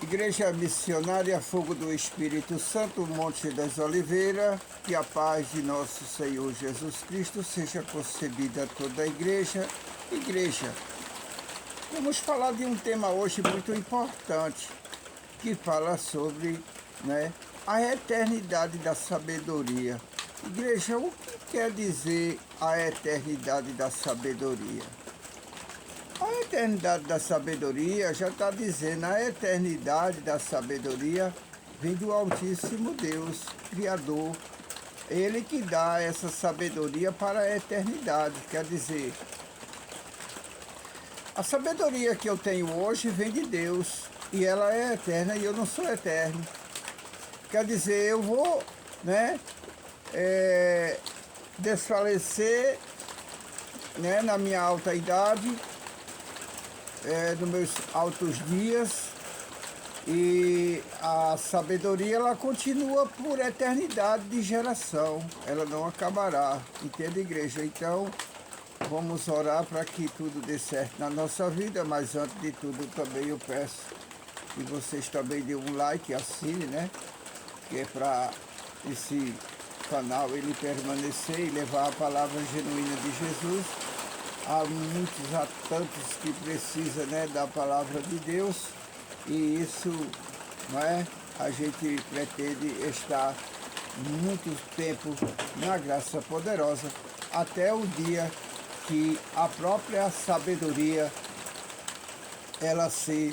Igreja Missionária Fogo do Espírito Santo, Monte das Oliveiras, que a paz de nosso Senhor Jesus Cristo seja concebida a toda a igreja. Vamos falar de um tema hoje muito importante, que fala sobre a eternidade da sabedoria. Igreja, o que quer dizer a eternidade da sabedoria? A eternidade da sabedoria já está dizendo, a eternidade da sabedoria vem do Altíssimo Deus, Criador. Ele que dá essa sabedoria para a eternidade. Quer dizer, a sabedoria que eu tenho hoje vem de Deus e ela é eterna e eu não sou eterno. Quer dizer, eu vou desfalecer na minha alta idade, nos meus altos dias, e a sabedoria ela continua por eternidade de geração, ela não acabará, entende, igreja? Então vamos orar para que tudo dê certo na nossa vida, mas antes de tudo também eu peço que vocês também dêem um like, assine, que é para esse canal ele permanecer e levar a palavra genuína de Jesus. Há tantos que precisam da palavra de Deus, e isso a gente pretende estar muito tempo na graça poderosa, até o dia que a própria sabedoria ela ser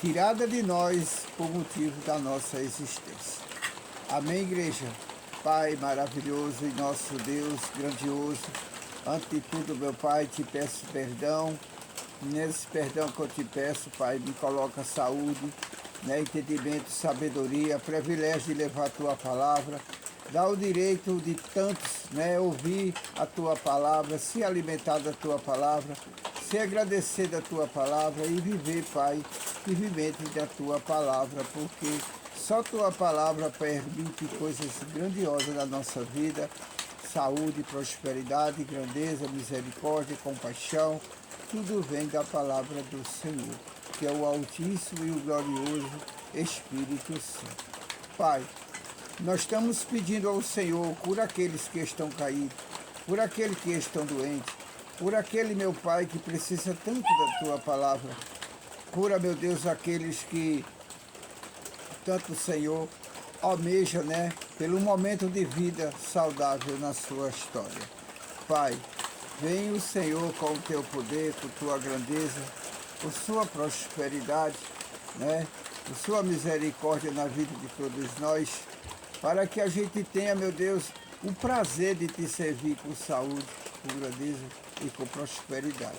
tirada de nós por motivo da nossa existência. Amém, igreja? Pai maravilhoso e nosso Deus grandioso, antes de tudo, meu Pai, te peço perdão. Nesse perdão que eu te peço, Pai, me coloca saúde, entendimento, sabedoria, privilégio de levar a tua palavra. Dá o direito de tantos ouvir a tua palavra, se alimentar da tua palavra, se agradecer da tua palavra e viver, Pai, vivimento da tua palavra, porque só tua palavra permite coisas grandiosas na nossa vida. Saúde, prosperidade, grandeza, misericórdia, compaixão, tudo vem da palavra do Senhor, que é o Altíssimo e o glorioso Espírito Santo. Pai, nós estamos pedindo ao Senhor por aqueles que estão caídos, por aqueles que estão doentes, por aquele, meu Pai, que precisa tanto da tua palavra. Cura, meu Deus, aqueles que tanto o Senhor almeja, pelo momento de vida saudável na sua história. Pai, vem o Senhor com o teu poder, com tua grandeza, com sua prosperidade, com sua misericórdia na vida de todos nós, para que a gente tenha, meu Deus, o prazer de te servir com saúde, com grandeza e com prosperidade.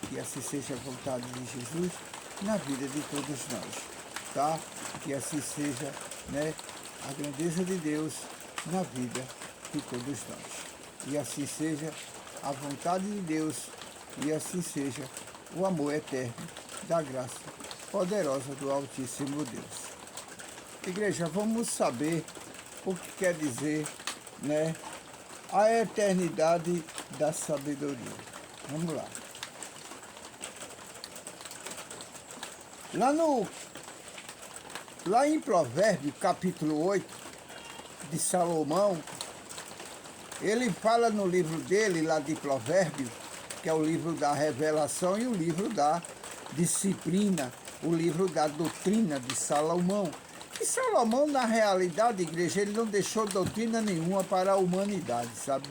Que assim seja a vontade de Jesus na vida de todos nós, tá? Que assim seja, a grandeza de Deus na vida de todos nós. E assim seja a vontade de Deus, e assim seja o amor eterno da graça poderosa do Altíssimo Deus. Igreja, vamos saber o que quer dizer, a eternidade da sabedoria. Vamos lá. Lá em Provérbios, capítulo 8, de Salomão, ele fala no livro dele, lá de Provérbios, que é o livro da revelação e o livro da disciplina, o livro da doutrina de Salomão. E Salomão, na realidade, igreja, ele não deixou doutrina nenhuma para a humanidade, sabe?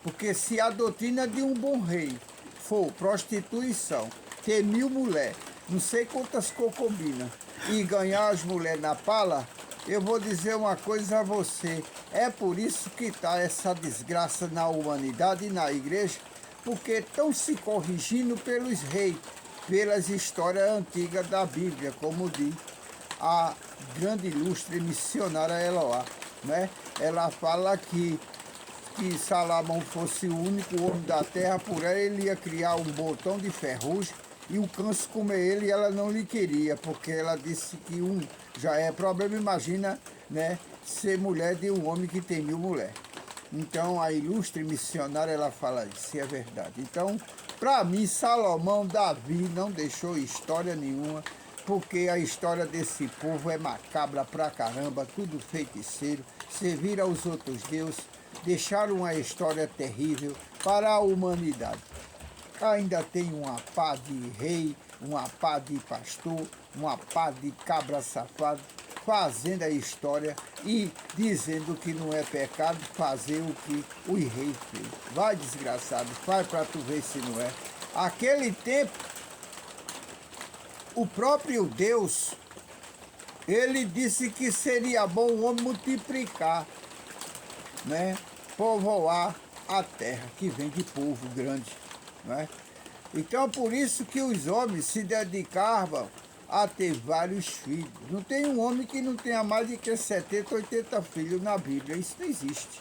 Porque se a doutrina de um bom rei for prostituição, ter 1000 mulheres, não sei quantas concubinas, e ganhar as mulheres na pala, eu vou dizer uma coisa a você, é por isso que está essa desgraça na humanidade e na igreja, porque estão se corrigindo pelos reis, pelas histórias antigas da Bíblia, como diz a grande ilustre missionária Eloá, Ela fala que Salomão fosse o único homem da terra, por ela ele ia criar um botão de ferrugem, e o câncer comer ele, e ela não lhe queria, porque ela disse que já é problema, imagina, ser mulher de um homem que tem 1000 mulheres. Então, a ilustre missionária, ela fala isso, é verdade. Então, para mim, Salomão, Davi, não deixou história nenhuma porque a história desse povo é macabra pra caramba, tudo feiticeiro, servir aos outros deuses, deixaram uma história terrível para a humanidade. Ainda tem uma pá de rei, uma pá de pastor, uma pá de cabra safado, fazendo a história e dizendo que não é pecado fazer o que o rei fez. Vai, desgraçado, faz para tu ver se não é. Aquele tempo, o próprio Deus, ele disse que seria bom o homem multiplicar, né? Povoar a terra, que vem de povo grande, né? Então, por isso que os homens se dedicavam a ter vários filhos. Não tem um homem que não tenha mais de que 70, 80 filhos na Bíblia. Isso não existe,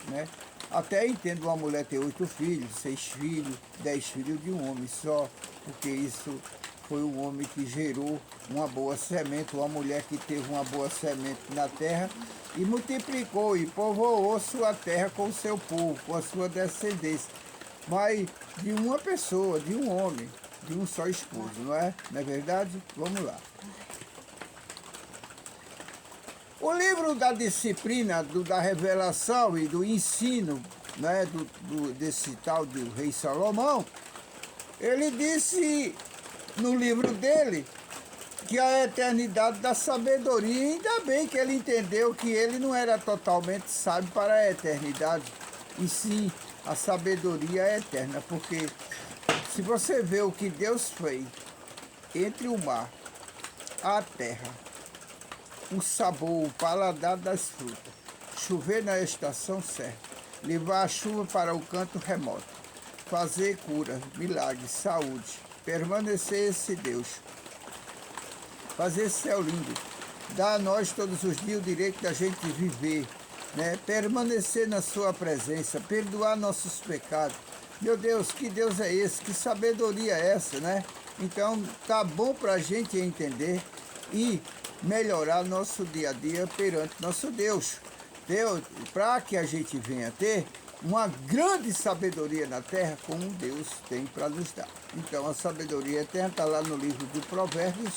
né? Até entendo uma mulher ter 8 filhos, 6 filhos, 10 filhos de um homem só, porque isso foi um homem que gerou uma boa semente, uma mulher que teve uma boa semente na terra e multiplicou e povoou sua terra com o seu povo, com a sua descendência. Mas de uma pessoa, de um homem, de um só esposo, não é? Não é verdade? Vamos lá. O livro da disciplina, da revelação e do ensino, né, desse tal do rei Salomão, ele disse no livro dele que a eternidade da sabedoria, ainda bem que ele entendeu que ele não era totalmente sábio para a eternidade, e sim a sabedoria é eterna, porque se você vê o que Deus fez entre o mar, a terra, o sabor, o paladar das frutas, chover na estação certa, levar a chuva para o canto remoto, fazer cura, milagres, saúde, permanecer esse Deus, fazer céu lindo, dar a nós todos os dias o direito da gente viver, né? Permanecer na sua presença, perdoar nossos pecados. Meu Deus, que Deus é esse? Que sabedoria é essa, né? Então, tá bom para a gente entender e melhorar nosso dia a dia perante nosso Deus. Deus, para que a gente venha ter uma grande sabedoria na terra, como Deus tem para nos dar. Então, a sabedoria eterna está lá no livro de Provérbios,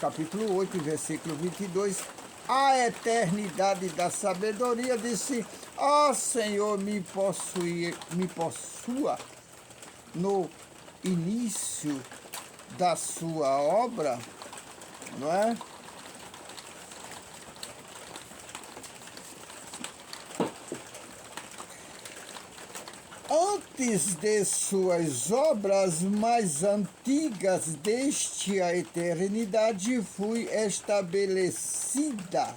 capítulo 8, versículo 22. A eternidade da sabedoria disse: ó Senhor, me possua no início da sua obra, não é? Antes de suas obras mais antigas, desde a eternidade, fui estabelecida.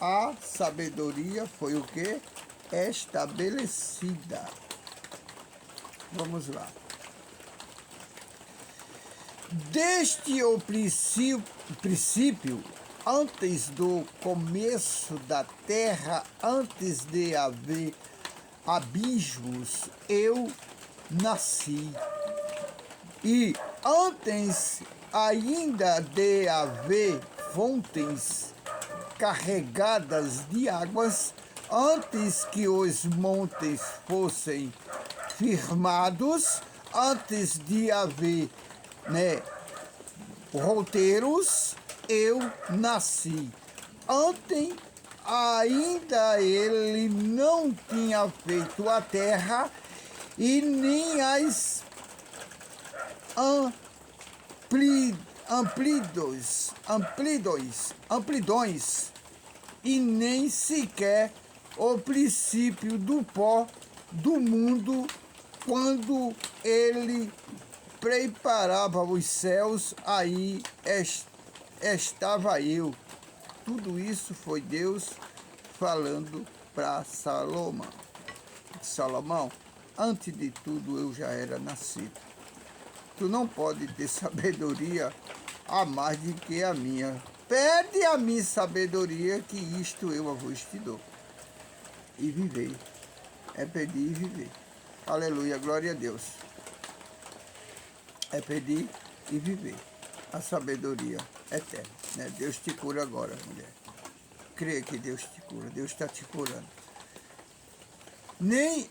A sabedoria foi o quê? Estabelecida. Vamos lá. Desde o princípio, antes do começo da terra, antes de haver abismos, eu nasci. E antes ainda de haver fontes carregadas de águas, antes que os montes fossem firmados, antes de haver, né, roteiros, eu nasci. Antes ainda ele não tinha feito a terra e nem as amplidões e nem sequer o princípio do pó do mundo, quando ele preparava os céus, aí estava eu. Tudo isso foi Deus falando para Salomão. Salomão, antes de tudo eu já era nascido. Tu não pode ter sabedoria a mais do que a minha. Pede a minha sabedoria, que isto eu a vos te dou. E viver. É pedir e viver. Aleluia, glória a Deus. É pedir e viver. A sabedoria eterna, né? Deus te cura agora, mulher. Creia que Deus te cura. Deus está te curando. Nem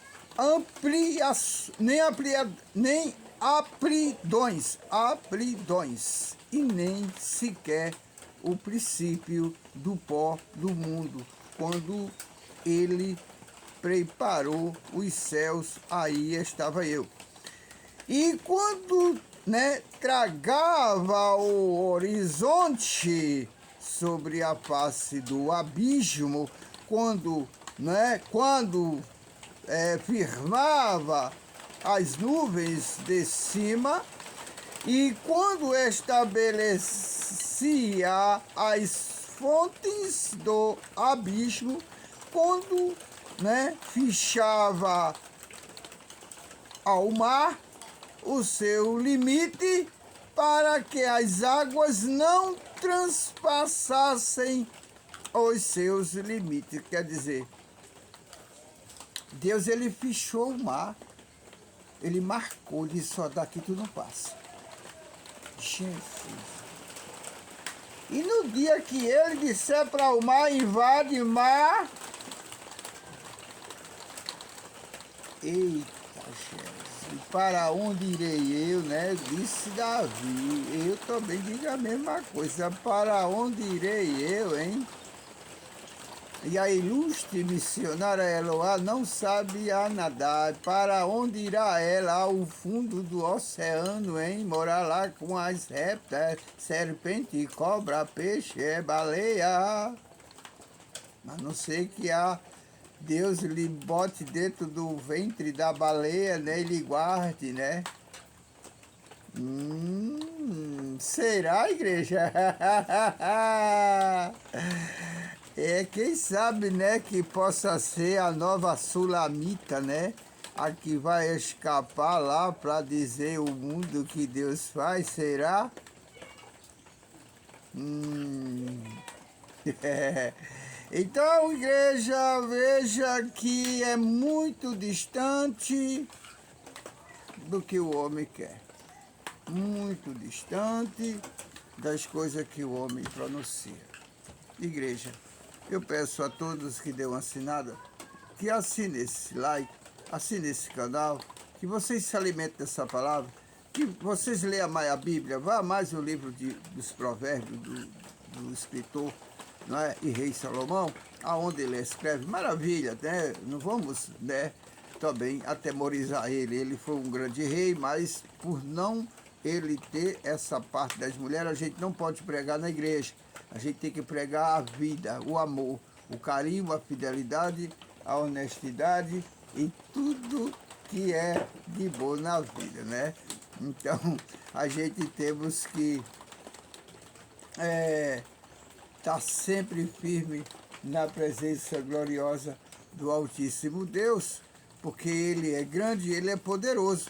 apridões, e nem sequer o princípio do pó do mundo, quando ele preparou os céus, aí estava eu. E quando, tragava o horizonte sobre a face do abismo, quando firmava as nuvens de cima, e quando estabelecia as fontes do abismo, quando fechava ao mar o seu limite, para que as águas não transpassassem os seus limites. Quer dizer, Deus, ele fechou o mar, ele marcou, ele disse, só daqui tu não passa. Jesus. E no dia que ele disser para o mar, invade mar, eita, Jesus, para onde irei eu, disse Davi. Eu também digo a mesma coisa, para onde irei eu, hein? E a ilustre missionária Eloá não sabe a nadar. Para onde irá ela? Ao fundo do oceano, hein? Morar lá com as répteis, serpente, cobra, peixe, baleia. A não ser que Deus lhe bote dentro do ventre da baleia, e lhe guarde, Será, igreja? Quem sabe, que possa ser a nova Sulamita, a que vai escapar lá para dizer o mundo que Deus faz, será? Então, igreja, veja que é muito distante do que o homem quer. Muito distante das coisas que o homem pronuncia. Igreja, eu peço a todos que dêem uma assinada, que assinem esse like, assinem esse canal, que vocês se alimentem dessa palavra, que vocês leiam mais a Bíblia, vá mais o livro dos provérbios do escritor, e rei Salomão, aonde ele escreve, maravilha, não vamos, também atemorizar ele. Ele foi um grande rei, mas por não ele ter essa parte das mulheres, a gente não pode pregar na igreja. A gente tem que pregar a vida, o amor, o carinho, a fidelidade, a honestidade e tudo que é de bom na vida, Então, a gente temos que estar sempre firme na presença gloriosa do Altíssimo Deus, porque Ele é grande, Ele é poderoso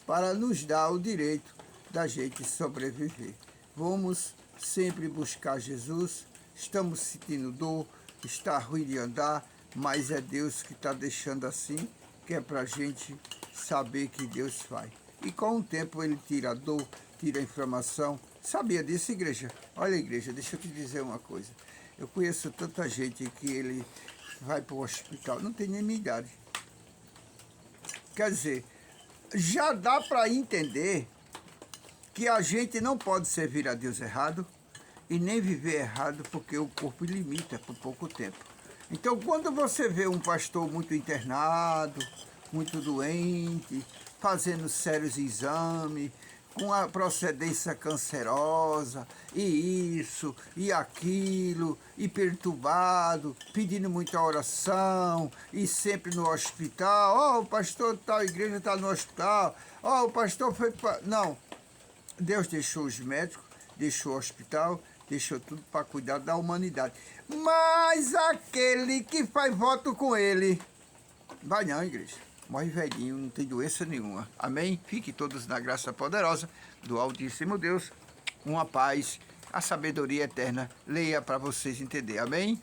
para nos dar o direito da gente sobreviver. Vamos sempre buscar Jesus. Estamos sentindo dor, está ruim de andar, mas é Deus que está deixando assim, que é para a gente saber que Deus faz. E com o tempo Ele tira a dor, tira a inflamação. Sabia disso, igreja? Olha, igreja, deixa eu te dizer uma coisa. Eu conheço tanta gente que ele vai para o hospital, não tem nem minha idade. Quer dizer, já dá para entender que a gente não pode servir a Deus errado e nem viver errado, porque o corpo limita por pouco tempo. Então, quando você vê um pastor muito internado, muito doente, fazendo sérios exames, com a procedência cancerosa, e isso, e aquilo, e perturbado, pedindo muita oração, e sempre no hospital, o pastor tal igreja está no hospital, o pastor foi para... Não, Deus deixou os médicos, deixou o hospital, deixou tudo para cuidar da humanidade. Mas aquele que faz voto com ele, vai não, igreja. Morre velhinho, não tem doença nenhuma. Amém? Fiquem todos na graça poderosa do Altíssimo Deus. Uma paz, a sabedoria eterna. Leia para vocês entenderem. Amém?